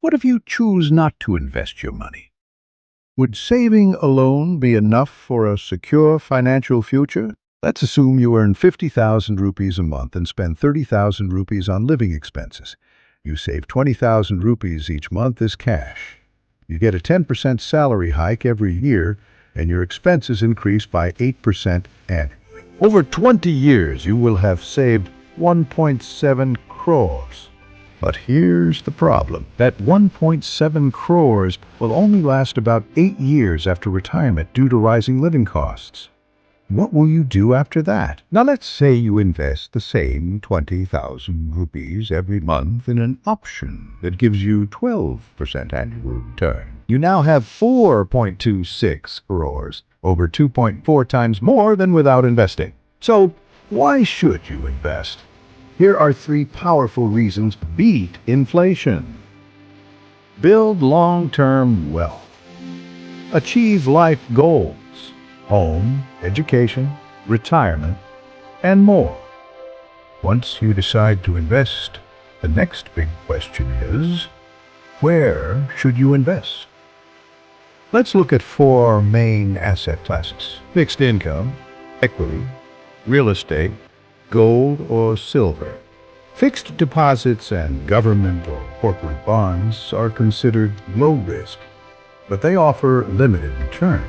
What if you choose not to invest your money? Would saving alone be enough for a secure financial future? Let's assume you earn 50,000 rupees a month and spend 30,000 rupees on living expenses. You save 20,000 rupees each month as cash. You get a 10% salary hike every year, and your expenses increase by 8% annually. Over 20 years, you will have saved 1.7 crores. But here's the problem. That 1.7 crores will only last about 8 years after retirement due to rising living costs. What will you do after that? Now let's say you invest the same 20,000 rupees every month in an option that gives you 12% annual return. You now have 4.26 crores, over 2.4 times more than without investing. So why should you invest? Here are 3 powerful reasons to beat inflation. Build long-term wealth. Achieve life goals. Home, education, retirement, and more. Once you decide to invest, the next big question is, where should you invest? Let's look at 4 main asset classes: fixed income, equity, real estate, gold or silver. Fixed deposits and government or corporate bonds are considered low risk, but they offer limited returns,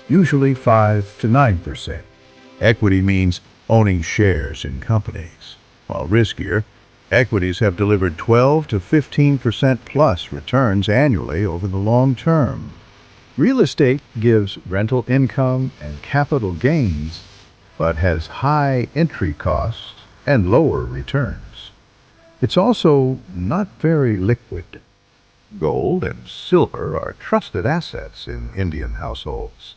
usually 5 to 9%. Equity means owning shares in companies. While riskier, equities have delivered 12 to 15% plus returns annually over the long term. Real estate gives rental income and capital gains, but has high entry costs and lower returns. It's also not very liquid. Gold and silver are trusted assets in Indian households.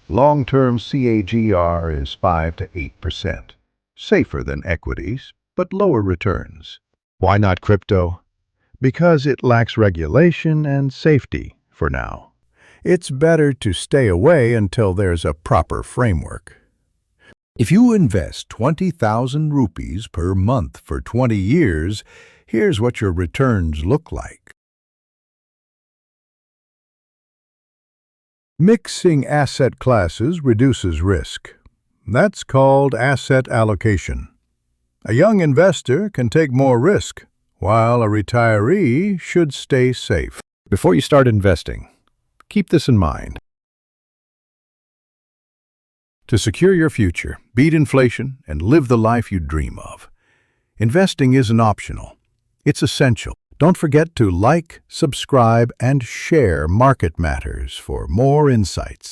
Long-term CAGR is 5 to 8%, safer than equities, but lower returns. Why not crypto? Because it lacks regulation and safety for now. It's better to stay away until there's a proper framework. If you invest 20,000 rupees per month for 20 years, here's what your returns look like. Mixing asset classes reduces risk. That's called asset allocation. A young investor can take more risk, while a retiree should stay safe. Before you start investing, keep this in mind. To secure your future, beat inflation, and live the life you dream of, investing isn't optional. It's essential. Don't forget to like, subscribe, and share Market Matters for more insights.